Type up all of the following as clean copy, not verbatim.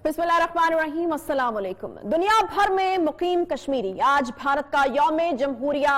बिस्मिल्लाहिर्रहमानिर्रहीम, अस्सलाम वालेकुम। दुनिया भर में मुकीम कश्मीरी आज भारत का यौम जमहूरिया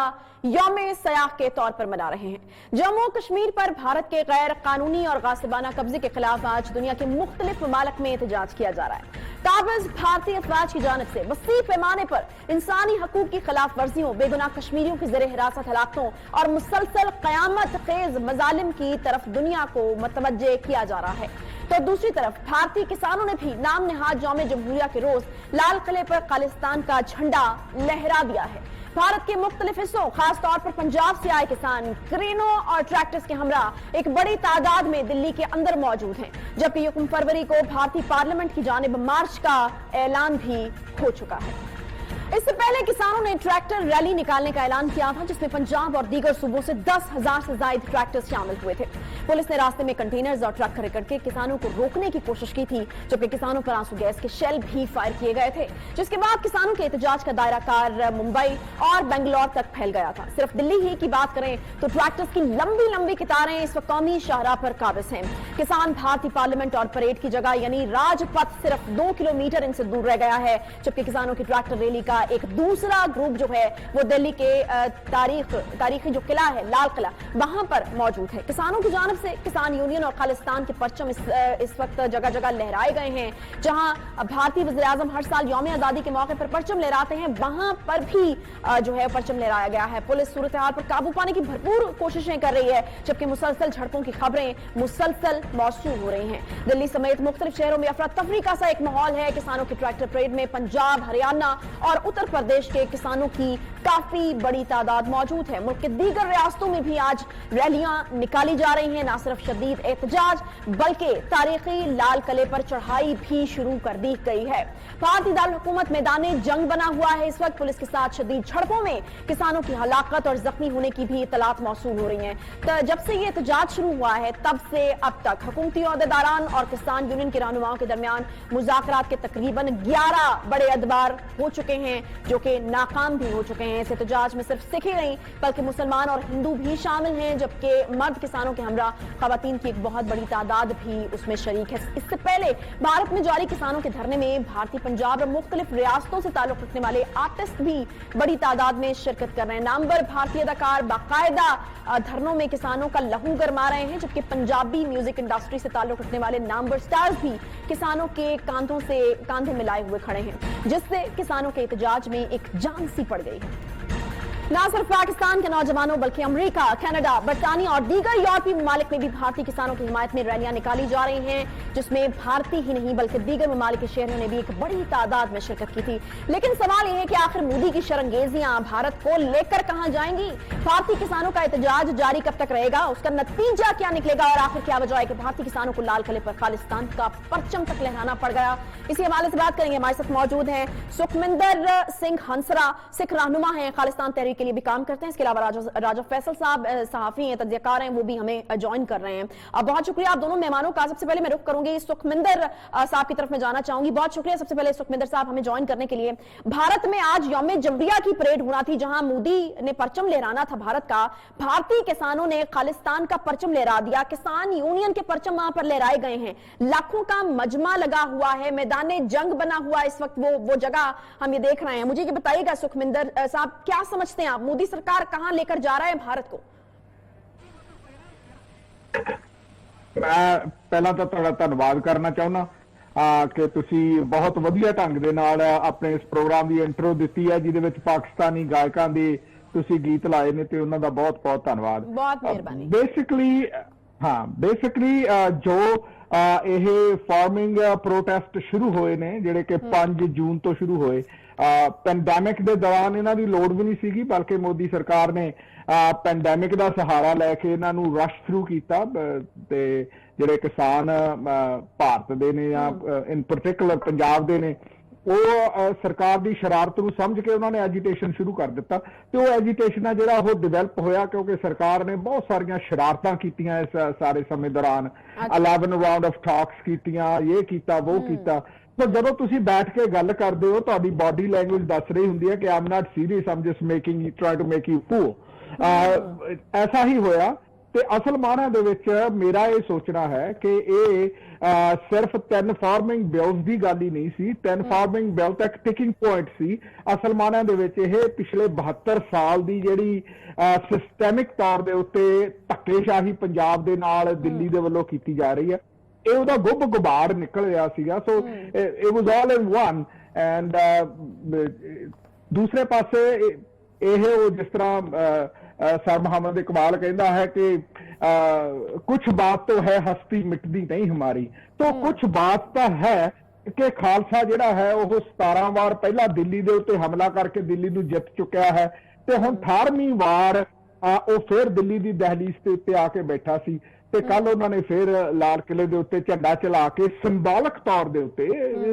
यौम सयाह के तौर पर मना रहे हैं। जम्मू कश्मीर पर भारत के गैर कानूनी और गासिबाना कब्जे के खिलाफ आज दुनिया के मुख्तलिफ ममालिक में एहतजाज किया जा रहा है। काबिज भारतीय अफवाज की जानिब से वसी पैमाने पर इंसानी हकूक की खिलाफ वर्जियों, बेगुनाह कश्मीरियों की ज़ेरे हिरासत हलाकतों और मुसलसल क़यामत खेज मजालिम की तरफ दुनिया को मतवज्जे किया जा रहा है। तो दूसरी तरफ भारतीय किसानों ने भी नाम निहाद यौम जमहूरिया के रोज लाल किले पर खालिस्तान का झंडा लहरा दिया है। भारत के मुख्तलिफ हिस्सों, खास तौर पर पंजाब से आए किसान क्रेनों और ट्रैक्टर्स के हमरा एक बड़ी तादाद में दिल्ली के अंदर मौजूद हैं, जबकि 1 फरवरी को भारतीय पार्लियामेंट की जानिब मार्च का ऐलान भी हो चुका है। इससे पहले किसानों ने ट्रैक्टर रैली निकालने का ऐलान किया था, जिसमें पंजाब और दीगर सूबों से 10,000 से ज्यादा ट्रैक्टर्स शामिल हुए थे। पुलिस ने रास्ते में कंटेनर्स और ट्रक खड़े करके किसानों को रोकने की कोशिश की थी, जबकि किसानों पर आंसू गैस के शेल भी फायर किए गए थे, जिसके बाद किसानों के एहतजाज का दायरा कार मुंबई और बेंगलोर तक फैल गया था। सिर्फ दिल्ली ही की बात करें तो ट्रैक्टर्स की लंबी लंबी कतारें इस वक्त कौमी शाहराह पर काबिज हैं। किसान भारतीय पार्लियामेंट और परेड की जगह यानी राजपथ सिर्फ 2 किलोमीटर इनसे दूर रह गया है, जबकि किसानों की ट्रैक्टर रैली का एक दूसरा ग्रुप जो है वो दिल्ली के तारीखी जो किला है, लाल किला, वहां पर मौजूद है। किसानों की जानिब से किसान यूनियन और खालिस्तान के परचम इस वक्त जगह जगह लहराए गए हैं। जहां भारतीय वज़ीर आज़म हर साल यौम आज़ादी के मौके पर परचम लहराते हैं, वहां पर भी जो है परचम लहराया गया है। पुलिस सूरत हाल पर काबू पाने की भरपूर कोशिशें कर रही है, जबकि मुसलसल झड़पों की खबरें मुसलसल मौसूल हो रही हैं। दिल्ली समेत मुख्तलिफ शहरों में अफरा तफरी का सा एक माहौल है। किसानों की ट्रैक्टर परेड में पंजाब, हरियाणा और उत्तर प्रदेश के किसानों की काफी बड़ी तादाद मौजूद है। मुल्क के दीगर रियासतों में भी आज रैलियां निकाली जा रही हैं। न सिर्फ शदीद एहतजाज बल्कि तारीखी लाल किले पर चढ़ाई भी शुरू कर दी गई है। भारतीय दारुल हुकूमत मैदान जंग बना हुआ है। इस वक्त पुलिस के साथ शदीद झड़पों में किसानों की हलाकत और जख्मी होने की भी इतलात मौसूल हो रही हैं। तो जब से ये एहतजाज शुरू हुआ है तब से अब तक हुकूमती ओहदेदारान और किसान यूनियन के रहनुमाओं के दरमियान मुज़ाकरात के तकरीबन 11 बड़े अदबार हो चुके हैं, जो कि नाकाम भी हो चुके हैं। इस एहतजाज में सिर्फ सिख ही नहीं बल्कि मुसलमान और हिंदू भी शामिल हैं, जबकि मर्द किसानों के हमरा खवातीन की एक बहुत बड़ी तादाद भी उसमें शरीक है। इससे पहले भारत में जारी किसानों के धरने में भारतीय पंजाब और मुख्तलिफ रियासतों से ताल्लुक रखने वाले आर्टिस्ट भी बड़ी तादाद में शिरकत कर रहे हैं। नामवर भारतीय अदाकार बाकायदा धरनों में किसानों का लहू गरमा रहे हैं, जबकि पंजाबी म्यूजिक इंडस्ट्री से ताल्लुक रखने वाले नामवर स्टार्स भी किसानों के कांधों से कांधे मिलाए हुए खड़े हैं, जिससे किसानों के एहतजाज में एक जान सी पड़ गई है। न सिर्फ पाकिस्तान के नौजवानों बल्कि अमेरिका, कनाडा, बरतानिया और दीगर यूरोपीय ममालिक में भी भारतीय किसानों की हिमायत में रैलियां निकाली जा रही हैं, जिसमें भारतीय ही नहीं बल्कि दीगर ममालिक के शहरों ने भी एक बड़ी तादाद में शिरकत की थी। लेकिन सवाल यह है कि आखिर मोदी की शरंगेजियां भारत को लेकर कहां जाएंगी? भारतीय किसानों का एहतजाज जारी कब तक रहेगा? उसका नतीजा क्या निकलेगा? और आखिर क्या वजह है कि भारतीय किसानों को लाल किले पर खालिस्तान का परचम तक लहराना पड़ गया? इसी हवाले से बात करेंगे। हमारे साथ मौजूद हैं सुखमिंदर सिंह हंसरा, सिख रहनुमा हैं, खालिस्तान तहरीक के लिए भी काम करते हैं। इसके अलावा राजा फैसल साहब सहाफी हैं, तजज़ियाकार हैं, वो भी हमें ज्वाइन कर रहे हैं। बहुत शुक्रिया आप दोनों मेहमानों का। सबसे पहले मैं रुख करूंगी सुखमिंदर साहब की तरफ में जाना चाहूंगी। बहुत शुक्रिया सबसे पहले सुखमिंदर साहब हमें ज्वाइन करने के लिए। भारत में आज यौम जमहूरिया की परेड होना थी, जहां मोदी ने परचम लहराना था भारत का। भारतीय किसानों ने खालिस्तान का परचम लहरा दिया। किसान यूनियन के परचम वहां पर लहराए गए हैं। लाखों का मजमा लगा हुआ है, मैदान जंग बना हुआ है इस वक्त वो जगह हम ये देख रहे हैं। मुझे ये बताइएगा सुखमिंदर साहब, क्या समझते हैं आप, मोदी सरकार कहां लेकर जा रहा है भारत को? मैं पहला तो ਤੁਹਾਡਾ ਧੰਨਵਾਦ ਕਰਨਾ ਚਾਹੁੰਦਾ ਕਿ ਤੁਸੀਂ ਬਹੁਤ ਵਧੀਆ ਢੰਗ ਦੇ ਨਾਲ ਆਪਣੇ ਇਸ ਪ੍ਰੋਗਰਾਮ ਦੀ ਇੰਟਰੋ ਦਿੱਤੀ ਹੈ, ਜਿਹਦੇ ਵਿੱਚ ਪਾਕਿਸਤਾਨੀ ਗਾਇਕਾਂ ਦੇ ਤੁਸੀਂ ਗੀਤ ਲਾਏ ਨੇ ਤੇ ਉਹਨਾਂ ਦਾ ਬਹੁਤ ਬਹੁਤ ਧੰਨਵਾਦ। ਬਹੁਤ ਮਿਹਰਬਾਨੀ। ਬੇਸਿਕਲੀ ਜੋ ਇਹ ਫਾਰਮਿੰਗ ਪ੍ਰੋਟੈਸਟ ਸ਼ੁਰੂ ਹੋਏ ਨੇ, ਜਿਹੜੇ ਕਿ 5 ਜੂਨ ਤੋਂ ਸ਼ੁਰੂ ਹੋਏ, ਪੈਂਡੈਮਿਕ ਦੇ ਦੌਰਾਨ ਇਹਨਾਂ ਦੀ ਲੋੜ ਵੀ ਨਹੀਂ ਸੀਗੀ, ਬਲਕਿ ਮੋਦੀ ਸਰਕਾਰ ਨੇ ਪੈਂਡੈਮਿਕ ਦਾ ਸਹਾਰਾ ਲੈ ਕੇ ਇਹਨਾਂ ਨੂੰ ਰਸ਼ ਥਰੂ ਕੀਤਾ ਤੇ ਜਿਹੜੇ ਕਿਸਾਨ ਭਾਰਤ ਦੇ ਨੇ ਜਾਂ ਇਨ ਪਾਰਟਿਕੂਲਰ ਪੰਜਾਬ ਦੇ ਨੇ, ਉਹ ਸਰਕਾਰ ਦੀ ਸ਼ਰਾਰਤ ਨੂੰ ਸਮਝ ਕੇ ਉਹਨਾਂ ਨੇ ਐਜੀਟੇਸ਼ਨ ਸ਼ੁਰੂ ਕਰ ਦਿੱਤਾ ਤੇ ਉਹ ਐਜੀਟੇਸ਼ਨ ਆ ਜਿਹੜਾ ਉਹ ਡਿਵੈਲਪ ਹੋਇਆ ਕਿਉਂਕਿ ਸਰਕਾਰ ਨੇ ਬਹੁਤ ਸਾਰੀਆਂ ਸ਼ਰਾਰਤਾਂ ਕੀਤੀਆਂ ਇਸ ਸਾਰੇ ਸਮੇਂ ਦੌਰਾਨ। 11 ਰਾਉਂਡ ਆਫ ਟਾਕਸ ਕੀਤੀਆਂ, ਇਹ ਕੀਤਾ ਉਹ ਕੀਤਾ। तो ਜਦੋਂ ਤੁਸੀਂ ਬੈਠ ਕੇ ਗੱਲ ਕਰਦੇ ਹੋ ਤੁਹਾਡੀ ਬਾਡੀ ਲੈਂਗੁਏਜ ਦੱਸ ਰਹੀ ਹੁੰਦੀ ਹੈ ਕਿ I'm not serious, I'm just making try to make you poor. ऐसा ही होया ਤੇ ਅਸਲ ਮਾਅਨੇ ਦੇ ਵਿੱਚ ਮੇਰਾ ਇਹ ਸੋਚਣਾ ਹੈ ਕਿ ਇਹ ਸਿਰਫ 10 ਫਾਰਮਿੰਗ ਬਿਲਸ ਦੀ ਗੱਲ ਹੀ ਨਹੀਂ ਸੀ। 10 ਫਾਰਮਿੰਗ ਬਿਲ ਤੱਕ ਟਿਕਿੰਗ ਪੁਆਇੰਟ ਸੀ। ਅਸਲ ਮਾਅਨੇ ਦੇ ਵਿੱਚ ਇਹ ਪਿਛਲੇ 72 ਸਾਲ ਦੀ ਜਿਹੜੀ ਸਿਸਟੈਮਿਕ ਤੌਰ ਦੇ ਉੱਤੇ ਧੱਕੇਸ਼ਾਹੀ ਪੰਜਾਬ ਦੇ ਨਾਲ ਦਿੱਲੀ ਦੇ ਵੱਲੋਂ ਕੀਤੀ ਜਾ ਰਹੀ ਹੈ, ਇਹ ਉਹਦਾ ਗੁੱਬ ਗੁਬਾਰ ਨਿਕਲ ਰਿਹਾ ਸੀਗਾ। So it was all in one. And ਦੂਸਰੇ ਪਾਸੇ ਇਹ ਉਹ ਜਿਸ ਤਰ੍ਹਾਂ सर मोहम्मद इकबाल कहता है कि कुछ बात तो है हस्ती मिटदी नहीं हमारी, तो कुछ बात तो है कि खालसा जिहड़ा है वो 17 वार पहला दिल्ली दे उत्ते हमला करके दिल्ली नूं जित चुकिया है, ते हुण 18वीं वार वो फिर दिल्ली दी दहलीज ते उत्ते आके बैठा सी। ते कल उन्होंने फिर लाल किले दे उत्ते झंडा चला के संबॉलिक तौर दे उत्ते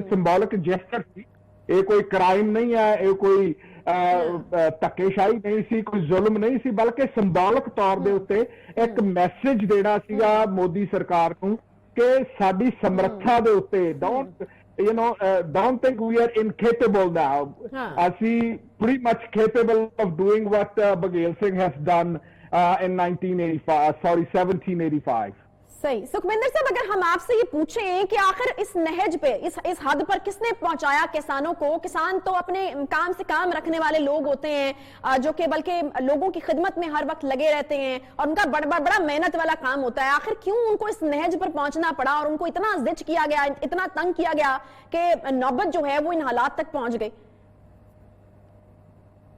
संबॉलिक जेस्चर सी। ये कोई क्राइम नहीं है, ये कोई ਧੱਕੇਸ਼ਾਹੀ नहीं सी, कोई जुल्म नहीं सी, बल्कि संबॉलिक तौर दे उत्ते एक मैसेज देना सीगा मोदी सरकार नूं कि साडी समर्था दे उत्ते don't think we are incapable now. Asi pretty much capable of doing what Baghel Singh has done in 1785. सही। सुखविंदर साहब, अगर हम आपसे ये पूछें कि आखिर इस नहज पे इस हद पर किसने पहुंचाया किसानों को? किसान तो अपने काम से काम रखने वाले लोग होते हैं जो कि बल्कि लोगों की खिदमत में हर वक्त लगे रहते हैं और उनका बड़ा मेहनत वाला काम होता है। आखिर क्यों उनको इस नहज पर पहुंचना पड़ा और उनको इतना जिच किया गया, इतना तंग किया गया कि नौबत जो है वो इन हालात तक पहुंच गई?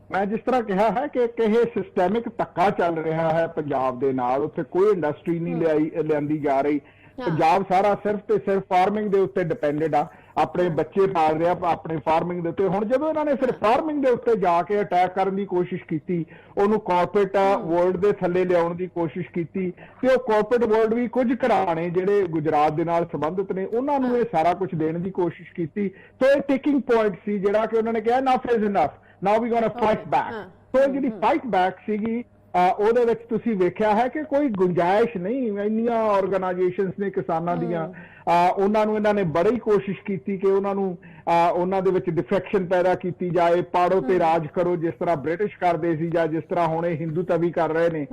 मैं जिस तरह कहा है कि ये सिस्टैमिक धक्का चल रहा है पंजाब दे नाल, उत्थे कोई इंडस्ट्री नहीं लियांदी जा रही। पंजाब सारा सिर्फ ते सिर्फ फार्मिंग दे उत्ते डिपेंडेड आ, अपने बच्चे पाल रहा अपने फार्मिंग दे उत्ते। हुण जदों इन्हां ने फिर फार्मिंग दे उत्ते जाके अटैक करन दी कोशिश कीती, ਉਹਨੂੰ ਕਾਰਪੋਰੇਟ ਵਰਲਡ ਦੇ ਥੱਲੇ ਲਿਆਉਣ ਦੀ ਕੋਸ਼ਿਸ਼ ਕੀਤੀ ਤੇ ਉਹ ਕਾਰਪੋਰੇਟ ਵਰਲਡ ਵੀ ਕੁਝ ਘਰਾਣੇ ਜਿਹੜੇ ਗੁਜਰਾਤ ਦੇ ਨਾਲ ਸੰਬੰਧਿਤ ਨੇ ਉਹਨਾਂ ਨੂੰ ਇਹ ਸਾਰਾ ਕੁਝ ਦੇਣ ਦੀ ਕੋਸ਼ਿਸ਼ ਕੀਤੀ। ਸੋ ਇਹ ਟੇਕਿੰਗ ਪੁਆਇੰਟ ਸੀ ਜਿਹੜਾ ਕਿ ਉਹਨਾਂ ਨੇ ਕਿਹਾ enough is enough, now we gonna fight back. So ਜਿਹੜੀ ਫਾਈਟ ਬੈਕ ਸੀਗੀ ਉਹਦੇ ਵਿੱਚ ਤੁਸੀਂ ਵੇਖਿਆ ਹੈ ਕਿ ਕੋਈ ਗੁੰਜਾਇਸ਼ ਨਹੀਂ। ਇੰਨੀਆਂ ਆਰਗੇਨਾਈਜੇਸ਼ਨਸ ਨੇ ਕਿਸਾਨਾਂ ਦੀਆਂ, ਉਹਨਾਂ ਨੂੰ ਇਹਨਾਂ ਨੇ ਬੜੀ ਕੋਸ਼ਿਸ਼ ਕੀਤੀ ਕਿ ਉਹਨਾਂ ਨੂੰ ਉਹਨਾਂ ਦੇ ਵਿੱਚ ਡਿਫੈਕਸ਼ਨ ਪੈਦਾ ਕੀਤੀ ਜਾਏ, ਪਾੜੋ ਤੇ ਰਾਜ ਕਰੋ ਜਿਸ ਤਰ੍ਹਾਂ ਬ੍ਰਿਟਿਸ਼ ਕਰਦੇ ਸੀ ਜਾਂ ਜਿਸ ਤਰ੍ਹਾਂ ਹੁਣ ਇਹ ਹਿੰਦੂ ਤਵੀ ਕਰ ਰਹੇ ਨੇ।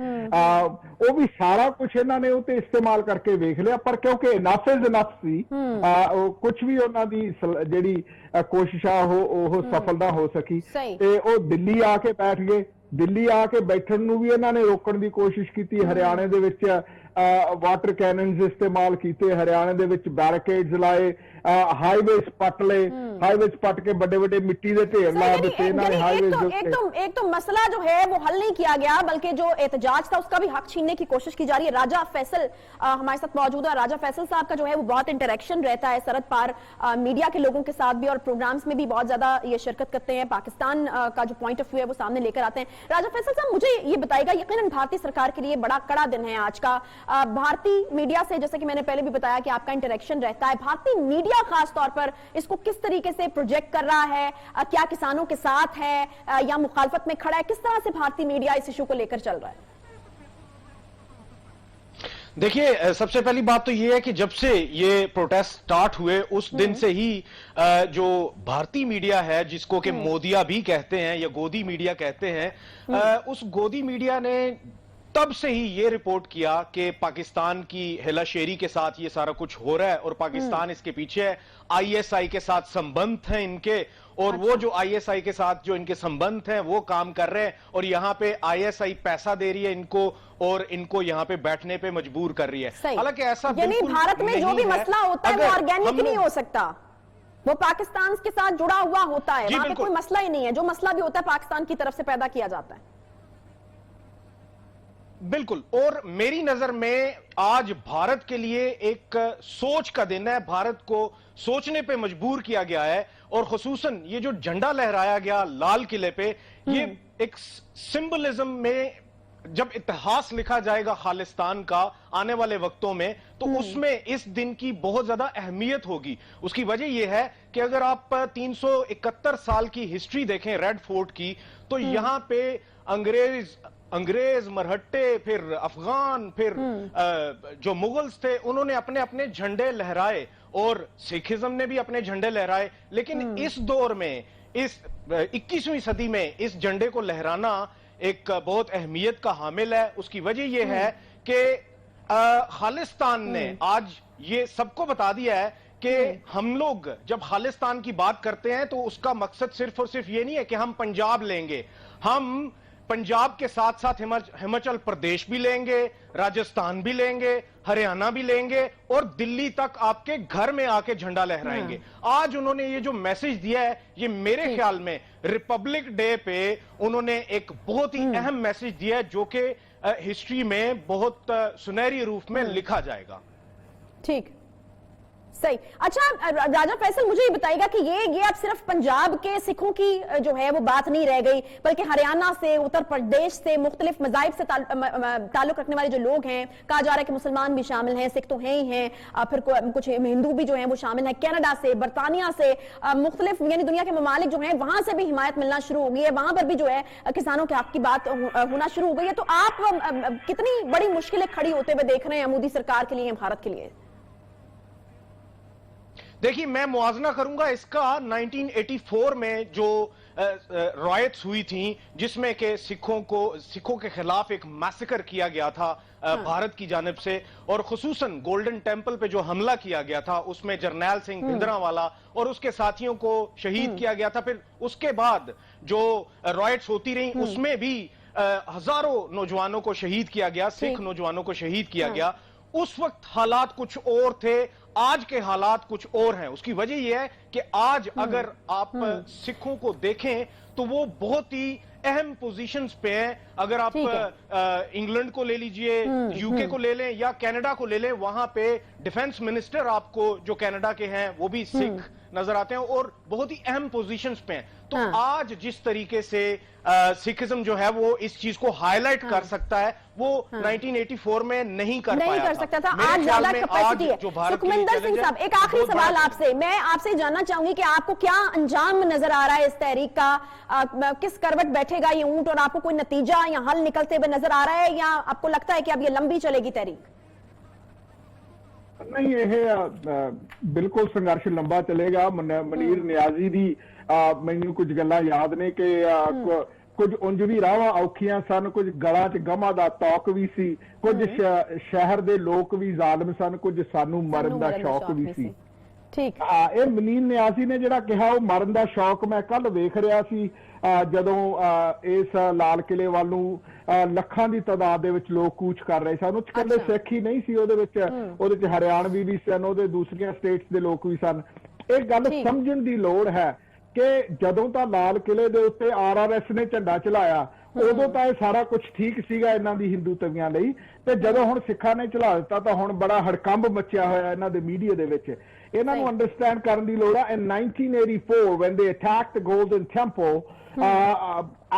ਉਹ ਵੀ ਸਾਰਾ ਕੁਝ ਇਹਨਾਂ ਨੇ ਉਹ ਤੇ ਇਸਤੇਮਾਲ ਕਰਕੇ ਵੇਖ ਲਿਆ, ਪਰ ਕਿਉਂਕਿ ਇਨਫ ਇਜ਼ ਇਨਫ ਸੀ, ਕੁਝ ਵੀ ਉਹਨਾਂ ਦੀ ਜਿਹੜੀ ਕੋਸ਼ਿਸ਼ ਆ ਉਹ ਸਫਲ ਨਾ ਹੋ ਸਕੀ ਤੇ ਉਹ ਦਿੱਲੀ ਆ ਕੇ ਬੈਠ ਗਏ। ਦਿੱਲੀ ਆ ਕੇ ਬੈਠਣ ਨੂੰ ਵੀ ਇਹਨਾਂ ਨੇ ਰੋਕਣ ਦੀ ਕੋਸ਼ਿਸ਼ ਕੀਤੀ। ਹਰਿਆਣੇ ਦੇ ਵਿੱਚ ਵਾਟਰ ਕੈਨਨਸ ਇਸਤੇਮਾਲ ਕੀਤੇ, ਹਰਿਆਣੇ ਦੇ ਵਿੱਚ ਬੈਰੀਕੇਡਸ ਲਾਏ, हाईवेज पट ले, हाईवेज पट के बड़े बड़े मिट्टी के ढेर ला दिए। एक तो मसला जो है वो हल नहीं किया गया, बल्कि जो एहतजाज था उसका भी हक छीनने की कोशिश की जा रही है। राजा फैसल हमारे साथ मौजूद है। राजा फैसल साहब का जो है वो बहुत इंटरेक्शन रहता है सरहद पार मीडिया के लोगों के साथ भी, और प्रोग्राम्स में भी बहुत ज्यादा ये शिरकत करते हैं, पाकिस्तान का जो पॉइंट ऑफ व्यू है वो सामने लेकर आते हैं। राजा फैसल साहब, मुझे ये बताइएगा, यकीनन भारतीय सरकार के लिए बड़ा कड़ा दिन है आज का। भारतीय मीडिया से, जैसे कि मैंने पहले भी बताया कि आपका इंटरेक्शन रहता है, भारतीय मीडिया खास तौर पर इसको किस तरीके से प्रोजेक्ट कर रहा है? क्या किसानों के साथ है या मुखालफत में खड़ा है? किस तरह से भारतीय मीडिया इस इशू को लेकर चल रहा है? देखिए, सबसे पहली बात तो ये है कि जब से ये प्रोटेस्ट स्टार्ट हुए उस दिन से ही जो भारतीय मीडिया है, जिसको कि मोदिया भी कहते हैं या गोदी मीडिया कहते हैं, उस गोदी मीडिया ने तब से ही ये रिपोर्ट किया कि पाकिस्तान की हेलाशेरी के साथ ये सारा कुछ हो रहा है और पाकिस्तान इसके पीछे है। आईएसआई के साथ संबंध हैं इनके, और वो जो आईएसआई के साथ जो इनके संबंध हैं वो काम कर रहे हैं, और यहाँ पे आईएसआई पैसा दे रही है इनको और इनको यहाँ पे बैठने पे मजबूर कर रही है। हालांकि ऐसा बिल्कुल भारत में जो भी मसला होता है वो ऑर्गेनिक नहीं हो सकता, वो पाकिस्तान के साथ जुड़ा हुआ होता है। वहां पे कोई मसला ही नहीं है, जो मसला भी होता है पाकिस्तान की तरफ से पैदा किया जाता है। बिल्कुल, और मेरी नजर में आज भारत के लिए एक सोच का दिन है। भारत को सोचने पे मजबूर किया गया है, और खुसूसन ये जो झंडा लहराया गया लाल किले पे, ये एक सिंबलिज्म में जब इतिहास लिखा जाएगा खालिस्तान का आने वाले वक्तों में, तो उसमें इस दिन की बहुत ज्यादा अहमियत होगी। उसकी वजह यह है कि अगर आप 371 साल की हिस्ट्री देखें रेड फोर्ट की, तो यहां पे अंग्रेज, मरहट्टे, फिर अफगान, फिर जो मुगल्स थे, उन्होंने अपने अपने झंडे लहराए, और सिखिज्म ने भी अपने झंडे लहराए। लेकिन इस दौर में, इस 21वीं सदी में इस झंडे को लहराना ایک بہت اہمیت کا حامل ہے. اس کی وجہ یہ ہے کہ خالصتان نے آج یہ سب کو بتا دیا ہے کہ ہم لوگ جب خالصتان کی بات کرتے ہیں تو اس کا مقصد صرف اور صرف یہ نہیں ہے کہ ہم پنجاب لیں گے. ہم پنجاب کے ساتھ ساتھ ہماچل پردیش بھی لیں گے, راجستھان بھی لیں گے, ہریانہ بھی لیں گے, اور دلی تک آپ کے گھر میں آ کے جھنڈا لہرائیں گے. آج انہوں نے یہ جو میسج دیا ہے, یہ میرے خیال میں ریپبلک ڈے پہ انہوں نے ایک بہت ہی اہم میسج دیا ہے جو کہ ہسٹری میں بہت سنہری حروف میں لکھا جائے گا. ٹھیک, صحیح. اچھا راجہ فیصل, مجھے یہ بتائیے گا کہ یہ اب صرف پنجاب کے سکھوں کی جو ہے وہ بات نہیں رہ گئی, بلکہ ہریانہ سے, اتر پردیش سے, مختلف مذاہب سے تعلق رکھنے والے جو لوگ ہیں, کہا جا رہا ہے کہ مسلمان بھی شامل ہیں, سکھ تو ہیں ہی ہیں, پھر کچھ ہندو بھی جو ہیں وہ شامل ہیں, کینیڈا سے, برطانیہ سے, مختلف یعنی دنیا کے ممالک جو ہیں وہاں سے بھی حمایت ملنا شروع ہو گئی ہے, وہاں پر بھی جو ہے کسانوں کے حق کی بات ہونا شروع ہو گئی ہے. تو آپ کتنی بڑی مشکلیں کھڑی ہوتے ہوئے دیکھ رہے ہیں مودی سرکار کے لیے, بھارت کے لیے؟ دیکھیے, میں موازنہ کروں گا اس کا 1984 میں جو رائٹس ہوئی تھیں, جس میں کہ سکھوں کے خلاف ایک میسیکر کیا گیا تھا بھارت کی جانب سے, اور خصوصاً گولڈن ٹیمپل پہ جو حملہ کیا گیا تھا اس میں جرنیل سنگھ بھندرانوالا اور اس کے ساتھیوں کو شہید کیا گیا تھا. پھر اس کے بعد جو رائٹس ہوتی رہیں اس میں بھی ہزاروں نوجوانوں کو شہید کیا گیا, سکھ نوجوانوں کو شہید کیا گیا. اس وقت حالات کچھ اور تھے, آج کے حالات کچھ اور ہیں. اس کی وجہ یہ ہے کہ آج اگر آپ سکھوں کو دیکھیں تو وہ بہت ہی اہم پوزیشنز پہ ہیں. اگر آپ انگلینڈ کو لے لیجئے, یو کے کو لے لیں یا کینیڈا کو لے لیں, وہاں پہ ڈیفنس منسٹر آپ کو جو کینیڈا کے ہیں وہ بھی سکھ نظر آتے ہیں اور بہت ہی اہم پوزیشنز پہ ہیں. تو آج جس طریقے سے سکھزم جو ہے وہ اس چیز کو ہائی لائٹ کر سکتا ہے, وہ 1984 میں نہیں کر سکتا تھا. آج زیادہ کیپیسٹی ہے. سکھمندر سنگھ صاحب, ایک آخری سوال آپ سے, میں آپ سے جاننا چاہوں گی کہ آپ کو کیا انجام نظر آ رہا ہے اس تحریک کا, کس کروٹ بیٹھے گا یہ اونٹ, اور آپ کو کوئی نتیجہ یا حل نکلتے ہوئے نظر آ رہا ہے, یا آپ کو لگتا ہے کہ اب یہ لمبی چلے گی تحریک؟ نہیں, یہ بالکل ਸੰਘਰਸ਼ ਲੰਬਾ ਚੱਲੇਗਾ. ਮਨੀਰ ਨਿਆਜ਼ੀ ਦੀ ਮੈਨੂੰ ਕੁਝ ਗੱਲਾਂ ਯਾਦ ਨੇ ਕਿ ਕੁਝ ਉਂਝ ਵੀ ਰਾਹਾਂ ਔਖੀਆਂ ਸਨ, ਕੁਝ ਗਲਾਂ 'ਚ ਗਮਾਂ ਦਾ ਤੌਕ ਵੀ ਸੀ, ਕੁਝ ਸ਼ਹਿਰ ਦੇ ਲੋਕ ਵੀ ਜ਼ਾਲਮ ਸਨ, ਕੁਝ ਸਾਨੂੰ ਮਰਨ ਦਾ ਸ਼ੌਕ ਵੀ ਸੀ. ਠੀਕ, ਇਹ ਮਨੀਰ ਨਿਆਜ਼ੀ ਨੇ ਜਿਹੜਾ ਕਿਹਾ ਉਹ ਮਰਨ ਦਾ ਸ਼ੌਕ ਮੈਂ ਕੱਲ ਵੇਖ ਰਿਹਾ ਸੀ ਜਦੋਂ ਇਸ ਲਾਲ ਕਿਲੇ ਵੱਲ ਨੂੰ ਲੱਖਾਂ ਦੀ ਤਾਦਾਦ ਦੇ ਵਿੱਚ ਲੋਕ ਕੂਚ ਕਰ ਰਹੇ ਸਨ. ਉਹ ਇਕੱਲੇ ਸਿੱਖ ਹੀ ਨਹੀਂ ਸੀ, ਉਹਦੇ ਵਿੱਚ ਹਰਿਆਣਵੀ ਵੀ ਸਨ, ਉਹਦੇ ਦੂਸਰੀਆਂ ਸਟੇਟਸ ਦੇ ਲੋਕ ਵੀ ਸਨ. ਇਹ ਗੱਲ ਸਮਝਣ ਦੀ ਲੋੜ ਹੈ ਕਿ ਜਦੋਂ ਤਾਂ ਲਾਲ ਕਿਲੇ ਦੇ ਉੱਤੇ RRS ਨੇ ਝੰਡਾ ਚਲਾਇਆ ਉਦੋਂ ਤਾਂ ਇਹ ਸਾਰਾ ਕੁਝ ਠੀਕ ਸੀਗਾ ਇਹਨਾਂ ਦੀ ਹਿੰਦੂਤਵੀਆਂ ਲਈ, ਤੇ ਜਦੋਂ ਹੁਣ ਸਿੱਖਾਂ ਨੇ ਚਲਾ ਦਿੱਤਾ ਤਾਂ ਹੁਣ ਬੜਾ ਹੜਕੰਬ ਮਚਿਆ ਹੋਇਆ ਇਹਨਾਂ ਦੇ ਮੀਡੀਆ ਦੇ ਵਿੱਚ. ਇਹਨਾਂ ਨੂੰ ਅੰਡਰਸਟੈਂਡ ਕਰਨ ਦੀ ਲੋੜ ਹੈ. In 1984 when they attacked the Golden Temple,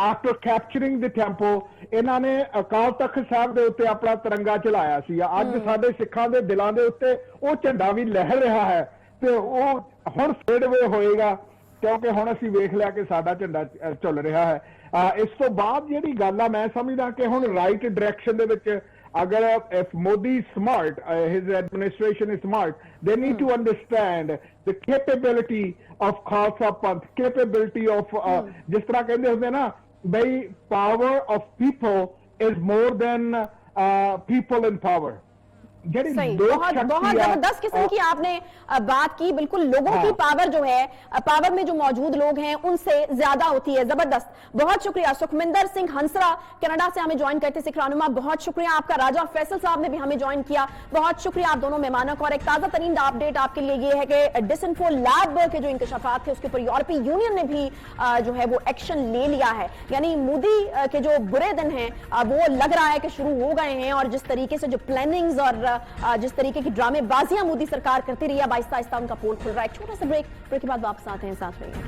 after capturing the temple, ਇਹਨਾਂ ਨੇ ਅਕਾਲ ਤਖਤ ਸਾਹਿਬ ਦੇ ਉੱਤੇ ਆਪਣਾ ਤਿਰੰਗਾ ਚਲਾਇਆ ਸੀ. ਅੱਜ ਸਾਡੇ ਸਿੱਖਾਂ ਦੇ ਦਿਲਾਂ ਦੇ ਉੱਤੇ ਉਹ ਝੰਡਾ ਵੀ ਲਹਿਰ ਰਿਹਾ ਹੈ, ਤੇ ਉਹ ਹੁਣ ਫੇਡਵੇ ਹੋਏਗਾ ਕਿਉਂਕਿ ਹੁਣ ਅਸੀਂ ਵੇਖ ਲਿਆ ਕਿ ਸਾਡਾ ਝੰਡਾ ਝੁੱਲ ਰਿਹਾ ਹੈ. ਇਸ ਤੋਂ ਬਾਅਦ ਜਿਹੜੀ ਗੱਲ ਆ, ਮੈਂ ਸਮਝਦਾ ਕਿ ਹੁਣ ਰਾਈਟ ਡਾਇਰੈਕਸ਼ਨ ਦੇ ਵਿੱਚ ਅਗਰ if Modi is smart, his administration is smart, they need to understand the capability of Khalsa Panth, capability of ਜਿਸ ਤਰ੍ਹਾਂ ਕਹਿੰਦੇ ਹੁੰਦੇ ਨਾ ਬਈ power of people is more than people in power. بہت زبردست قسم کی آپ نے بات کی. بالکل لوگوں کی پاور جو ہے, پاور میں جو موجود لوگ ہیں ان سے زیادہ ہوتی ہے. زبردست, بہت شکریہ. سکھمندر سنگھ ہنسرا کینیڈا سے ہمیں جوائن کرتے سکھ رہنما, بہت شکریہ آپ کا. راجہ فیصل صاحب نے بھی ہمیں جوائن کیا, بہت شکریہ آپ دونوں مہمانوں کا. اور ایک تازہ ترین اپڈیٹ آپ کے لیے یہ ہے کہ ڈسانفو لیب کے جو انکشافات تھے اس کے اوپر یورپی یونین نے بھی جو ہے وہ ایکشن لے لیا ہے. یعنی مودی کے جو برے دن ہیں وہ لگ رہا ہے کہ شروع ہو گئے ہیں, اور جس طریقے سے جو پلاننگز اور جس طریقے کی ڈرامے بازیاں مودی سرکار کرتی رہی ہے, آہستہ آہستہ ان کا پول کھل رہا ہے. ایک چھوٹا سا بریک کے بعد واپس آتے ہیں, ساتھ رہیے.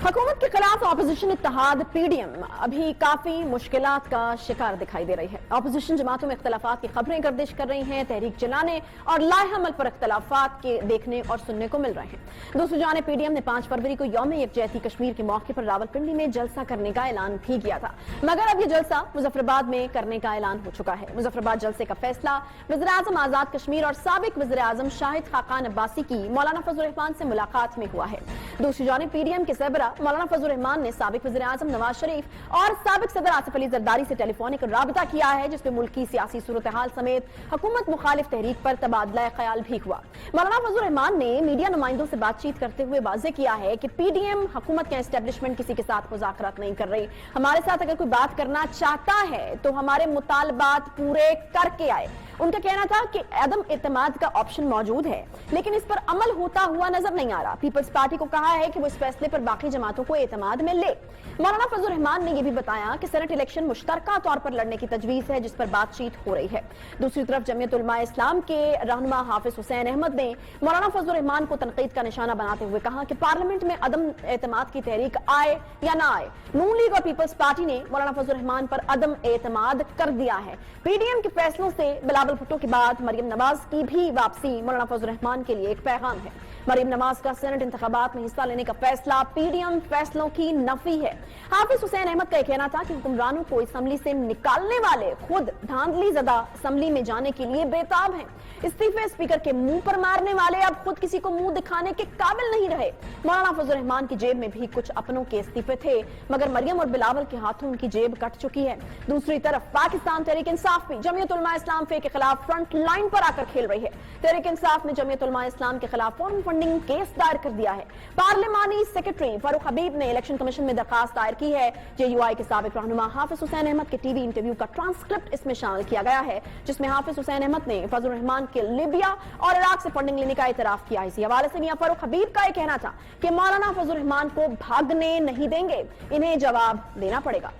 हुकूमत के खिलाफ अपोजिशन इत्तेहाद पीडीएम अभी काफी मुश्किलात का शिकार दिखाई दे रही है। अपोजिशन जमातों में इख्तलाफात की खबरें गर्दिश कर रही हैं, तहरीक चलाने और लाएहमल पर इख्तलाफात के देखने और सुनने को मिल रहे हैं। दूसरी जानिब पीडीएम ने 5 फरवरी को यौम यकजहती कश्मीर के मौके पर रावलपिंडी में जलसा करने का ऐलान भी किया था, मगर अब ये जलसा मुजफ्फराबाद में करने का ऐलान हो चुका है। मुजफ्फराबाद जलसे का फैसला वज़ीर-ए-आज़म आजाद कश्मीर और साबिक वज़ीर-ए-आज़म शाहिद खाकान अब्बासी की मौलाना फजल रहमान से मुलाकात में हुआ है। दूसरी जानिब पीडीएम के सरबरा मौलाना फजल रहमान ने साबिक वज़ीर-ए-आज़म नवाज शरीफ और साबिक सदर आसिफ अली जरदारी से टेलीफोनिक राबता किया है, जिसमें मुल्की सियासी सूरत हाल समेत हुकूमत मुखालिफ तहरीक पर तबादला ख्याल भी हुआ। मौलाना फजल रहमान ने मीडिया नुमाइंदों से बातचीत करते हुए वाज़ेह किया है कि पीडीएम हुकूमत के एस्टेब्लिशमेंट किसी के साथ मुज़ाकरात नहीं कर रही। हमारे साथ अगर कोई बात करना चाहता है तो हमारे मुतालबात पूरे करके आए। उनका कहना था कि अदम एतमाद का ऑप्शन मौजूद है, लेकिन इस पर अमल होता हुआ नजर नहीं आ रहा। पीपल्स पार्टी को कहा है कि वो इस फैसले पर बाकी जमातों को एतमाद में ले। मौलाना फजल रहमान ने यह भी बताया कि सेनेट इलेक्शन मुश्तरका तौर पर लड़ने की तजवीज है, जिस पर बातचीत हो रही है। दूसरी तरफ जमीयत उलमा इस्लाम के रहनुमा हाफिज हुसैन अहमद ने मौलाना फजल रहमान को तनकीद का निशाना बनाते हुए कहा कि पार्लियामेंट में अदम एतमाद की तहरीक आए या ना आए, नून लीग और पीपल्स पार्टी ने मौलाना फजल रहमान पर अदम एतमाद कर दिया है। पीडीएम के फैसलों से बिलावल भुट्टो के बाद मरियम नवाज की भी वापसी मौलाना फजल रहमान के लिए एक पैगाम है। मरियम नवाज का सेनेट इंतखाबात में हिस्सा लेने का फैसला पीडीएम फैसलों की नफी है। हाफिज हुसैन अहमद का कहना था कि हुक्मरानों को असम्बली से निकालने वाले खुद धांधली ज़दा असम्बली में जाने के लिए बेताब हैं। इस्तीफे स्पीकर के मुंह पर मारने वाले अब खुद किसी को मुंह दिखाने के काबिल नहीं रहे। मौलाना फजल रहमान की जेब में भी कुछ अपनों के इस्तीफे थे, मगर मरियम और बिलावल के हाथों उनकी जेब कट चुकी है। दूसरी तरफ पाकिस्तान तहरीक इंसाफ भी जमीयत उलमा इस्लाम के खिलाफ फ्रंट लाइन पर आकर खेल रही है। तहरीक इंसाफ ने जमीयत उलमा इस्लाम के खिलाफ फॉरेन फंडिंग केस दायर कर दिया है। पार्लिमानी सेक्रेटरी फारूक हबीब ने इलेक्शन कमीशन में दरखास्त दायर की है। जेयूआई के साबिक रहनुमा हाफिज हुसैन अहमद के टीवी इंटरव्यू का ट्रांसक्रिप्ट इसमें शामिल किया गया है, जिसमें हाफिज हुसैन अहमद ने फजल रहमान के लिबिया और इराक से फंडिंग लेने का इतराफ किया। इसी हवाले से मियां फारूक हबीब का यह कहना था कि मौलाना फजल रहमान को भागने नहीं देंगे, इन्हें जवाब देना पड़ेगा।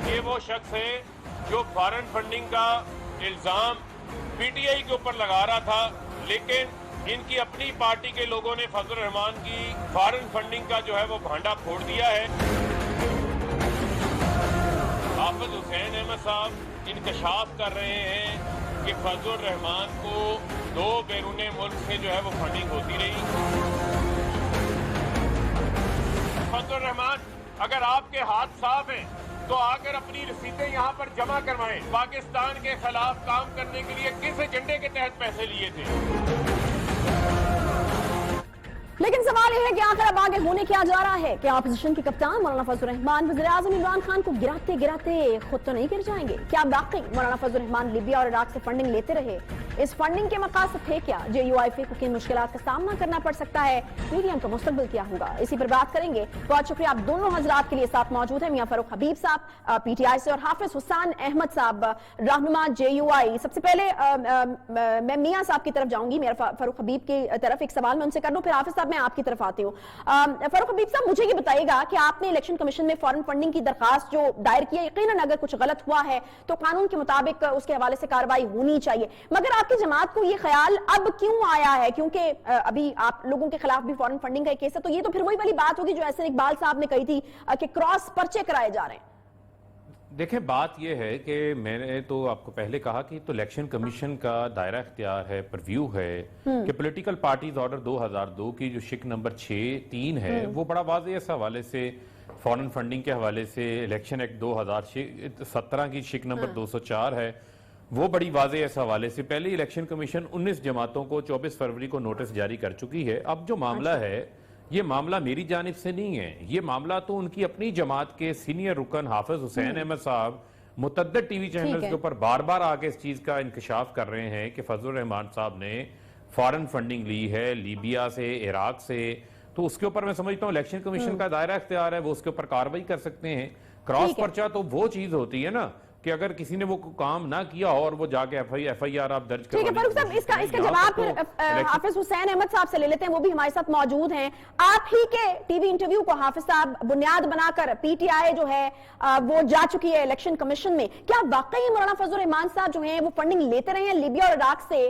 ये वो शख्स है जो फॉरेन फंडिंग का इल्जाम पीटीआई के ऊपर लगा रहा था, लेकिन इनकी अपनी पार्टी के लोगों ने फजल रहमान की फॉरेन फंडिंग का जो है वो भांडा फोड़ दिया है। हाफिज हुसैन अहमद साहब इंकशाफ कर रहे हैं कि फजल रहमान को 2 बैरूने मुल्क से जो है वो फंडिंग होती रही। फजल रहमान, अगर आपके हाथ साफ हैं तो आकर अपनी रसीदें यहाँ पर जमा करवाएं। पाकिस्तान के खिलाफ काम करने के लिए किस एजेंडे के तहत पैसे लिए थे? लेकिन सवाल यह है कि आखिर अब आगे होने क्या जा रहा है। क्या अपोजिशन के कप्तान मौलाना फजल रहमान वज़ीर-ए-आज़म इमरान खान को गिराते गिराते खुद तो नहीं गिर जाएंगे? क्या वाकई मौलाना फजल रहमान लिबिया और इराक से फंडिंग लेते रहे? इस फंडिंग के मकासद थे क्या? जेयूआईफे को किन मुश्किलात का सामना करना पड़ सकता है? पीडीएम का मुस्तकबिल क्या होगा? इसी पर बात करेंगे। बहुत शुक्रिया आप दोनों हजरात के लिए। साथ मौजूद है मियां फारूक हबीब साहब पीटीआई से और हाफिज हुसैन अहमद साहब रहनुमा जेयूआई। सबसे पहले मैं मियां साहब की तरफ जाऊंगी, मेरा फारूक हबीब की तरफ एक सवाल मैं उनसे कर लूं, फिर हाफिज साहब मैं आपकी तरफ आती हूँ। फारूक हबीब साहब, मुझे ये बताइएगा कि आपने इलेक्शन कमीशन में फॉरेन फंडिंग की दरखास्त जो दायर की है, यकीनन अगर कुछ गलत हुआ है तो कानून के मुताबिक उसके हवाले से कार्रवाई होनी चाहिए, मगर आपकी जमात को ये ख्याल अब क्यों आया है? क्योंकि अभी आप लोगों के खिलाफ भी फॉरेन फंडिंग का एक केस है, तो ये तो फिर वही वाली बात होगी जो एहसन इकबाल साहब ने कही थी कि क्रॉस पर्चे कराए जा रहे हैं। देखें, बात यह है कि मैंने तो आपको पहले कहा कि तो इलेक्शन कमीशन का दायरा इख्तियार है, परव्यू है कि पॉलिटिकल पार्टीज ऑर्डर 2002 की जो शिक नंबर 6(3) है वो बड़ा वाज़ेह इस हवाले से फॉरेन फंडिंग के हवाले से इलेक्शन एक्ट 2017 की शिक नंबर 204 है, वो बड़ी वाज़ेह इस हवाले से। पहले इलेक्शन कमीशन 19 जमातों को 24 फरवरी को नोटिस जारी कर चुकी है। अब जो मामला है ये मामला मेरी जानिब से नहीं है, ये मामला तो उनकी अपनी जमात के सीनियर रुकन हाफिज हुसैन अहमद साहब मुतअद्दिद टीवी चैनल्स के ऊपर बार बार आके इस चीज का इंकशाफ कर रहे हैं कि फजल रहमान साहब ने फॉरेन फंडिंग ली है लीबिया से, इराक से। तो उसके ऊपर मैं समझता हूँ इलेक्शन कमीशन का दायरा इख्तियार है, वो उसके ऊपर कार्रवाई कर सकते हैं। क्रॉस पर्चा तो वो चीज होती है ना کہ اگر کسی نے وہ کام نہ کیا اور وہ جا کے ایف آئی آر آپ درج ٹھیک ہے فاروق صاحب، اس کا جواب پھر حافظ حسین احمد صاحب سے لے لیتے ہیں، وہ بھی ہمارے ساتھ موجود ہیں. آپ ہی کے ٹی وی انٹرویو کو حافظ صاحب بنیاد بنا کر پی ٹی آئی جو ہے وہ جا چکی ہے الیکشن کمیشن میں. کیا واقعی مولانا فضل الرحمان صاحب جو ہیں وہ فنڈنگ لیتے رہے ہیں لیبیا اور عراق سے؟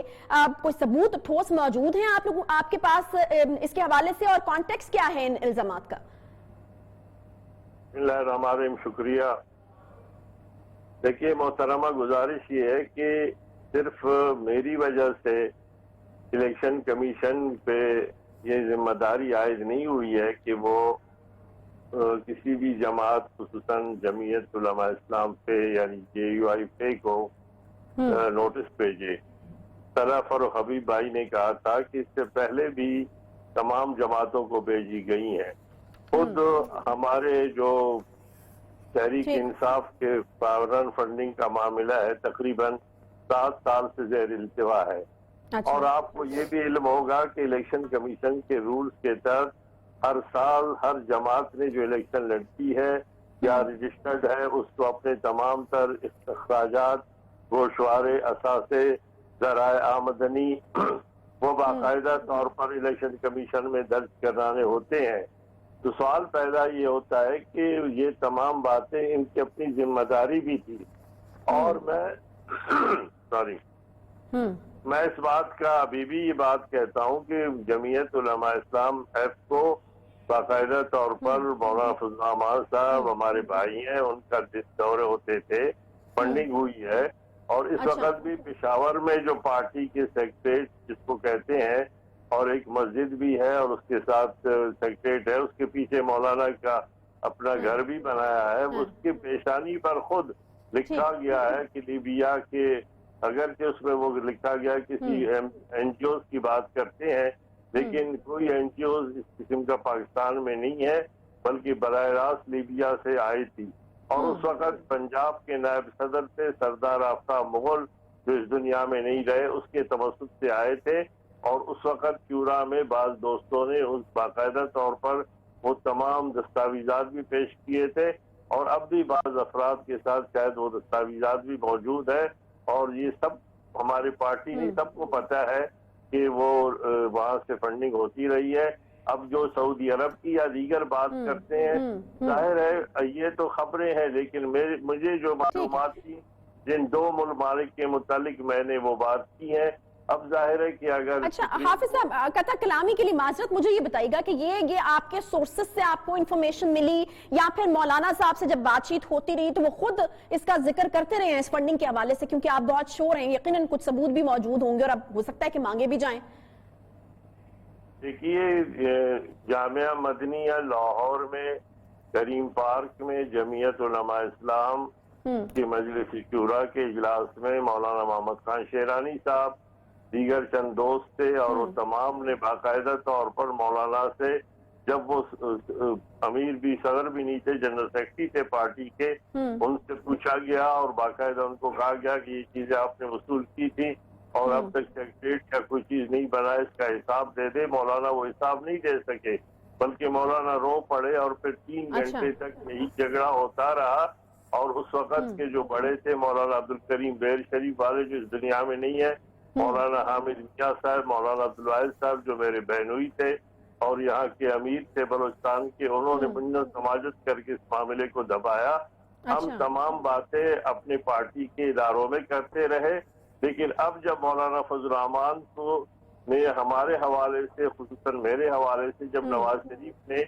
کوئی ثبوت ٹھوس موجود ہیں آپ کے پاس اس کے حوالے سے، اور کانٹیکسٹ کیا ہے ان الزامات کا؟ بسم اللہ الرحمن الرحیم. شکریہ. دیکھیے محترمہ، گزارش یہ ہے کہ صرف میری وجہ سے الیکشن کمیشن پہ یہ ذمہ داری عائد نہیں ہوئی ہے کہ وہ کسی بھی جماعت خصوصاً جمعیت علماء اسلام پہ یعنی JUI پہ کو نوٹس بھیجے. طرح فاروق حبیب بھائی نے کہا تھا کہ اس سے پہلے بھی تمام جماعتوں کو بھیجی گئی ہیں. خود ہمارے جو تحریک انصاف کے فارن فنڈنگ کا معاملہ ہے تقریباً 7 سال سے زیر التوا ہے. اور آپ کو یہ بھی علم ہوگا کہ الیکشن کمیشن کے رولز کے تحت ہر سال ہر جماعت نے جو الیکشن لڑتی ہے یا رجسٹرڈ ہے اس کو اپنے تمام تر اخراجات، گوشوارے، اثاثے، ذرائع آمدنی وہ باقاعدہ طور پر الیکشن کمیشن میں درج کرانے ہوتے ہیں. تو سوال پیدا یہ ہوتا ہے کہ یہ تمام باتیں ان کی اپنی ذمہ داری بھی تھی. اور میں اس بات کا ابھی بھی یہ بات کہتا ہوں کہ جمعیت علماء اسلام ایف کو باقاعدہ طور پر مولانا فضل الرحمان صاحب ہمارے بھائی ہیں، ان کا دورے ہوتے تھے، فنڈنگ ہوئی ہے. اور اس وقت بھی پشاور میں جو پارٹی کے سیکریٹریٹ جس کو کہتے ہیں، اور ایک مسجد بھی ہے اور اس کے ساتھ سیکریٹریٹ ہے، اس کے پیچھے مولانا کا اپنا گھر بھی بنایا ہے. اس کی پیشانی پر خود لکھا گیا ہے کہ لیبیا کے، اگرچہ اس میں وہ لکھا گیا کسی این جی اوز کی بات کرتے ہیں، لیکن کوئی این جی اوز اس قسم کا پاکستان میں نہیں ہے بلکہ براہ راست لیبیا سے آئی تھی. اور اس وقت پنجاب کے نائب صدر تھے سردار آفتاب مغل، جو اس دنیا میں نہیں رہے، اس کے توسط سے آئے تھے. اور اس وقت کیورا میں بعض دوستوں نے اس باقاعدہ طور پر وہ تمام دستاویزات بھی پیش کیے تھے، اور اب بھی بعض افراد کے ساتھ شاید وہ دستاویزات بھی موجود ہے. اور یہ سب ہماری پارٹی نے سب کو پتا ہے کہ وہ وہاں سے فنڈنگ ہوتی رہی ہے. اب جو سعودی عرب کی یا دیگر بات کرتے ہیں، ظاہر ہے یہ تو خبریں ہیں، لیکن مجھے جو معلومات تھی جن 2 ممالک کے متعلق میں نے وہ بات کی ہے. اب ظاہر ہے کہ اگر اچھا حافظ صاحب، قطع کلامی کے لیے معذرت، مجھے یہ بتائیے گا کہ یہ آپ کے سورسز سے آپ کو انفارمیشن ملی یا پھر مولانا صاحب سے جب بات چیت ہوتی رہی تو وہ خود اس کا ذکر کرتے رہے ہیں اس فنڈنگ کے حوالے سے؟ کیونکہ آپ بہت شور ہیں، یقیناً کچھ ثبوت بھی موجود ہوں گے اور اب ہو سکتا ہے کہ مانگے بھی جائیں. دیکھیے، جامعہ مدنیہ لاہور میں کریم پارک میں جمعیت علماء اسلام کی مجلس شورا کے اجلاس میں مولانا محمد خان شیرانی صاحب، دیگر چند دوست تھے، اور وہ تمام نے باقاعدہ طور پر مولانا سے، جب وہ امیر بھی صدر بھی نہیں تھے، جنرل سیکرٹری تھے پارٹی کے، ان سے پوچھا گیا اور باقاعدہ ان کو کہا گیا کہ یہ چیزیں آپ نے وصول کی تھی اور اب تک سیکرٹریٹ کا کوئی چیز نہیں بنا، اس کا حساب دے دے. مولانا وہ حساب نہیں دے سکے، بلکہ مولانا رو پڑے اور پھر 3 گھنٹے تک یہی جھگڑا ہوتا رہا. اور اس وقت کے جو بڑے تھے مولانا عبدالکریم بیر شریف والے جو اس دنیا میں نہیں ہے، مولانا حامد میاں صاحب، مولانا عبدالواحد صاحب جو میرے بہنوئی تھے اور یہاں کے امیر تھے بلوچستان کے، انہوں نے منت سماجت کر کے اس معاملے کو دبایا. ہم تمام باتیں اپنے پارٹی کے اداروں میں کرتے رہے، لیکن اب جب مولانا فضل الرحمان کو نے ہمارے حوالے سے، خصوصاً میرے حوالے سے، جب نواز شریف نے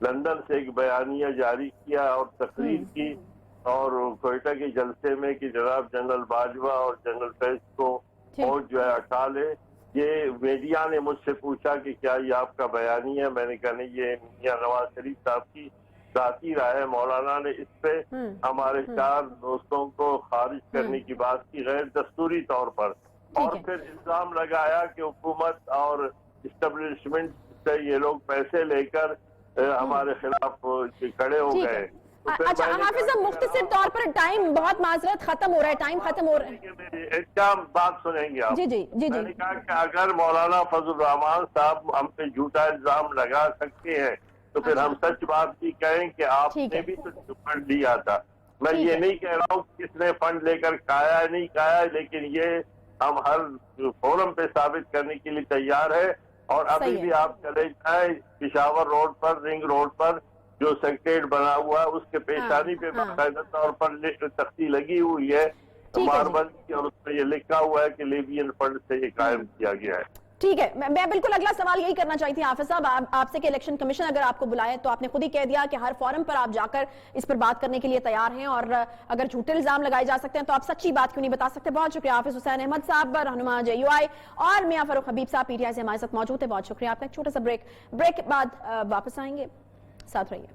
لندن سے ایک بیانیہ جاری کیا اور تقریر کی اور کوئٹہ کے جلسے میں کہ جناب جنرل باجوہ اور جنرل فیض کو فوج جو ہے ہٹا لے، یہ میڈیا نے مجھ سے پوچھا کہ کیا یہ آپ کا بیانیہ ہے؟ میں نے کہا نہیں، یہ میاں نواز شریف صاحب کی ذاتی رائے ہے. مولانا نے اس پہ ہمارے 4 دوستوں کو خارج کرنے کی بات کی غیر دستوری طور پر، اور پھر الزام لگایا کہ حکومت اور اسٹیبلشمنٹ سے یہ لوگ پیسے لے کر ہمارے خلاف کھڑے ہو گئے. اچھا حافظ صاحب، مختصر طور پر ٹائم، بہت معذرت، ختم ہو رہا ہے، ٹائم ختم ہو رہا ہے. ایک بات سنیں گے آپ؟ جی. میں نے کہا کہ اگر مولانا فضل الرحمان صاحب ہم پہ جھوٹا الزام لگا سکتے ہیں تو پھر ہم سچ بات بھی کہیں کہ آپ نے بھی تو پڑھ لیا تھا. मैं ठीक ये है। नहीं कह रहा हूँ किसने फंड लेकर खाया है नहीं खाया है, लेकिन ये हम हर फोरम पे साबित करने के लिए तैयार है। और सही अभी है। भी आप चले जाए पिशावर रोड पर, रिंग रोड पर जो सेक्रेटरीट बना हुआ है, उसके पेशानी पे हाँ। बाकायदा तौर पर तख्ती लगी हुई है ठीक है जी। मार्बल की, और उसमें ये लिखा हुआ है कि लिबियन फंड से ये कायम किया गया है। ठीक है, मैं बिल्कुल अगला सवाल यही करना चाहती थी हाफिज साहब आपसे कि इलेक्शन कमीशन अगर आपको बुलाए तो आपने खुद ही कह दिया कि हर फोरम पर आप जाकर इस पर बात करने के लिए तैयार हैं, और अगर झूठे इल्जाम लगाए जा सकते हैं तो आप सच्ची बात क्यों नहीं बता सकते। बहुत शुक्रिया हाफिज हुसैन अहमद साहब, रहनुमा JUI, और मियां फरूख हबीब साहब PTI से हमारे साथ मौजूद है। बहुत शुक्रिया आपका। एक छोटा सा ब्रेक के बाद वापस आएंगे, साथ रहिए।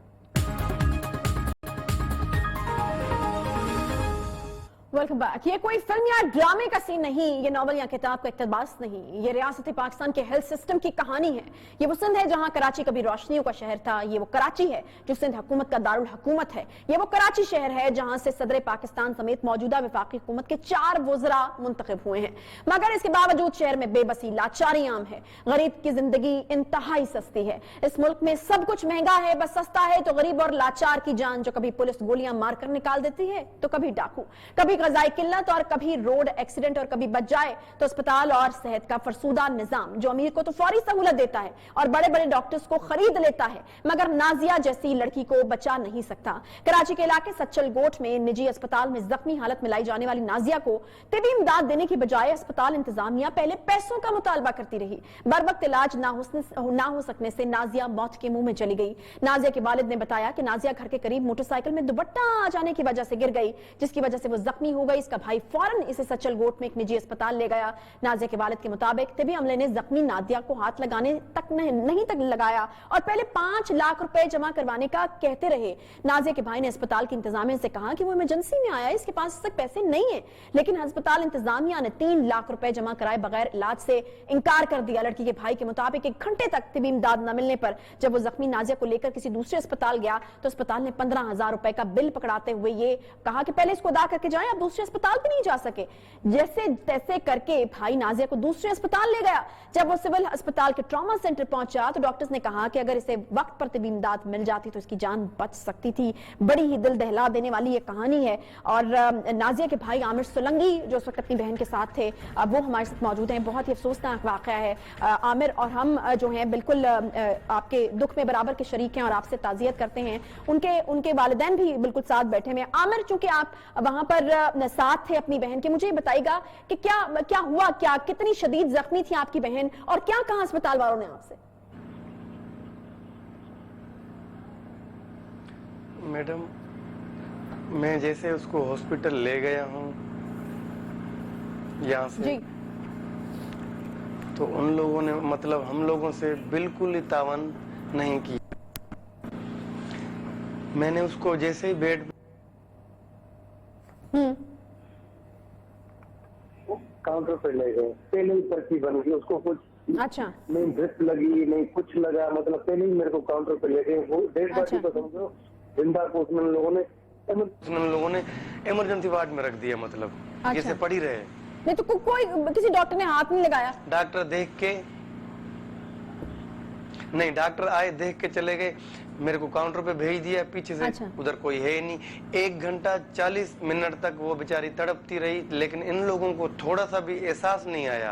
Welcome back. ये कोई फिल्म या ड्रामे का सीन नहीं, ये नॉवल या किताब का इक़्तिबास नहीं, ये रियासत पाकिस्तान के हेल्थ सिस्टम की कहानी है। ये वो सिंध है जहां कराची कभी रोशनियों का शहर था, ये वो कराची है जो सिंध हुकूमत का दारुल हुकूमत है, ये वो कराची शहर है जहां से सदर पाकिस्तान समेत मौजूदा वफाकी हुकूमत के 4 वज़रा मुंतखब हुए हैं। मगर इसके बावजूद शहर में बेबसी, लाचारी आम है, गरीब की जिंदगी इंतहाई सस्ती है। इस मुल्क में सब कुछ महंगा है, बस सस्ता है तो गरीब और लाचार की जान, जो कभी पुलिस गोलियां मारकर निकाल देती है तो कभी डाकू, कभी गजाई किल्लत और कभी रोड एक्सीडेंट, और कभी बच जाए तो अस्पताल और सेहत का फरसूदा निजाम जो अमीर को तो फौरी सहूलत देता है और बड़े बड़े डॉक्टर्स को खरीद लेता है, मगर नाजिया जैसी लड़की को बचा नहीं सकता। कराची के इलाके सच्चल गोट में निजी अस्पताल में जख्मी हालत में लाई जाने वाली नाजिया को तिबी इमदाद देने की बजाय अस्पताल इंतजामिया पहले पैसों का मुतालबा करती रही। बर वक्त इलाज ना हो सकने से नाजिया मौत के मुंह में चली गई। नाजिया के वालिद ने बताया कि नाजिया घर के करीब मोटरसाइकिल में दुपट्टा आ जाने की वजह से गिर गई, जिसकी वजह से वो जख्मी हो गई। इसका भाई फौरन इसे सच्चल गोट में एक निजी अस्पताल ले गया। नाजिया के वालिद के मुताबिक तिबी अमले ने जख्मी नादिया को हाथ लगाने तक नहीं तक लगाया और पहले 5 लाख रुपए जमा करवाने का कहते रहे। नाजिया के भाई ने अस्पताल की इंतजामिया से कहा कि वो इमरजेंसी में आया, इसके पास तक पैसे नहीं है, लेकिन अस्पताल इंतजामिया ने 3 लाख रुपए जमा कराए बगैर इलाज से इनकार कर दिया। लड़की के भाई के मुताबिक 1 घंटे तक तिबी इमदाद न मिलने पर जब वो जख्मी नाजिया को लेकर किसी दूसरे अस्पताल गया तो अस्पताल ने 15,000 रुपए का बिल पकड़ाते हुए ये कहा कि पहले इसको अदा करके जाएं, आप दूसरे अस्पताल भी नहीं जा सके। जैसे तैसे करके भाई नाजिया को दूसरे अस्पताल ले गया। जब वो सिविल अस्पताल के ट्रॉमा सेंटर पहुंचा तो डॉक्टर्स ने कहा कि अगर इसे वक्त पर तिबी इमदाद मिल जाती तो इसकी जान बच सकती थी। बड़ी ही दिल दहला देने वाली ये कहानी है। और नाजिया के भाई आमिर सोलंगी जो उस वक्त अपनी बहन के साथ थे, वो हमारे साथ मौजूद हैं। बहुत ही अफसोसनाक वाकया है। आमिर और हम जो हैं बिल्कुल आपके दुख में बराबर के शरीक हैं और आपसे ताज़ियत करते हैं। उनके वालिदैन भी बिल्कुल साथ बैठे हुए हैं। आमिर, चूंकि आप वहां पर साथ थे अपनी बहन के, मुझे बताइएगा कि क्या हुआ, कितनी शदीद जख्मी थी आपकी बहन और क्या कहा अस्पताल वालों ने आपसे? मैडम, मैं जैसे उसको हॉस्पिटल ले गया हूँ यहाँ से जी। तो उन लोगों ने मतलब हम लोगों से बिल्कुल ही तावन नहीं की। मैंने उसको जैसे ही बेड काउंटर पे ले गए, पहले ही पर्ची बन गई, उसको कुछ अच्छा नहीं ड्रिप लगी नहीं कुछ लगा, मतलब पहले ही मेरे को काउंटर पे ले गए। वो डेढ़ अच्छा। बार तो समझो जिंदा को उसमें लोगों ने इमरजेंसी वार्ड में रख दिया, मतलब अच्छा। जैसे पड़ी रहे। नहीं तो कोई किसी डॉक्टर ने हाथ नहीं लगाया? डॉक्टर देख के नहीं, डॉक्टर आए देख के चले गए, मेरे को काउंटर पे भेज दिया पीछे से। अच्छा। उधर कोई है नहीं। 1 घंटा 40 मिनट तक वो बेचारी तड़पती रही, लेकिन इन लोगों को थोड़ा सा भी एहसास नहीं आया।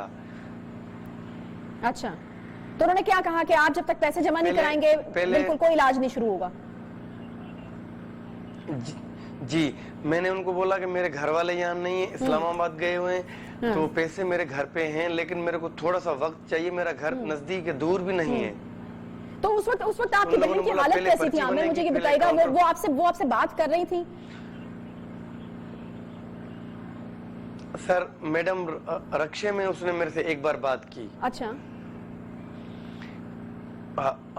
अच्छा, तो उन्होंने क्या कहा कि आप जब तक पैसे जमा नहीं कराएंगे बिल्कुल कोई इलाज नहीं शुरू होगा? जी, मैंने उनको बोला कि मेरे घर वाले यहाँ नहीं है, इस्लामाबाद गए हुए हैं, तो पैसे मेरे घर पे हैं, लेकिन मेरे को थोड़ा सा वक्त चाहिए, मेरा घर नजदीक है, दूर भी नहीं है। तो उस वक्त आपकी बहन की हालत कैसी थी? आमिर, मुझे ये बताइएगा, वो आपसे बात कर रही थी? सर मैडम, रक्षे में उसने मेरे से एक बार बात की। अच्छा।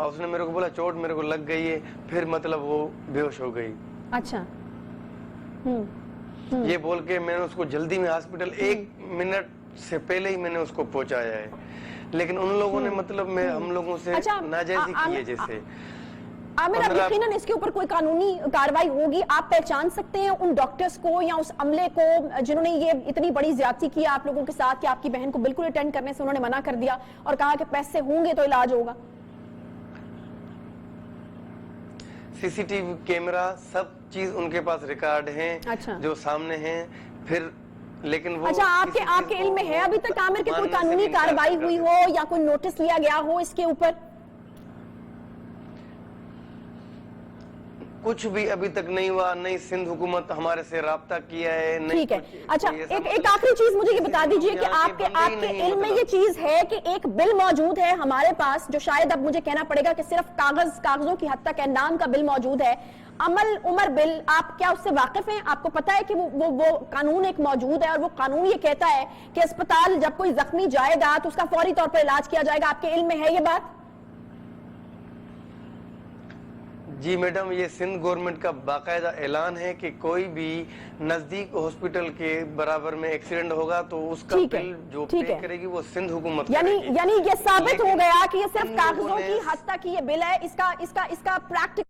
उसने मेरे को बोला चोट मेरे को लग गई है, फिर मतलब वो बेहोश हो गई। अच्छा। ये बोल के मैंने उसको जल्दी में हॉस्पिटल 1 मिनट से पहले ही मैंने उसको पहुंचाया है, लेकिन उन लोगों ने मतलब हम लोगों से अच्छा, नाजायजी की है। जैसे आमिर, अब यकीनन इसके ऊपर कोई कानूनी कार्रवाई होगी। आप पहचान सकते हैं उन डॉक्टर्स को या उस अमले को जिन्होंने ये इतनी बड़ी ज्यादती की आप लोगों के साथ कि आपकी बहन को बिल्कुल अटेंड करने से उन्होंने मना कर दिया और कहा कि पैसे होंगे तो इलाज होगा? सीसीटीवी कैमरा सब चीज उनके पास रिकॉर्ड हैं, अच्छा। जो सामने हैं। फिर लेकिन वो अच्छा, आपके किसी चीज आपके को इल्म में है अभी तक आमिर के कोई मानने से कानूनी इनकार कार्रवाई कर हुई देते हो या कोई नोटिस लिया गया हो इसके ऊपर? कुछ भी अभी तक नहीं हुआ, नहीं सिंध हुकूमत हमारे से राब्ता किया है, नहीं ठीक है। कुछ। अच्छा, कोई ऐसा एक मतलब आखिरी चीज मुझे ये किसी बता दीजिए कि दुनिया के आपके बंदे ही आपके नहीं इल्म में मतलब। ये चीज है कि एक बिल मौजूद है हमारे पास, जो शायद अब मुझे कहना पड़ेगा कि सिर्फ कागजों की हद तक है, नाम का बिल मौजूद है, अमल उमर बिल। आप क्या उससे वाकिफ हैं? आपको पता है कि वो कानून एक मौजूद है और वो कानून ये कहता है कि अस्पताल जब कोई जख्मी जाएगा तो उसका फौरी तौर पर इलाज किया जाएगा। आपके इल्म में है ये बात? जी मैडम, ये सिंध गवर्नमेंट का बाकायदा ऐलान है कि कोई भी नजदीक हॉस्पिटल के बराबर में एक्सीडेंट होगा तो उसका ठीक है, बिल जो ठीक पे है। करेगी वो सिंध हुकूमत यानी करेगी। यानी ये साबित हो लेकिन गया कि ये सिर्फ इन लोगों कागजों ने की हद तक ही ये बिल है, इसका प्रैक्टिकल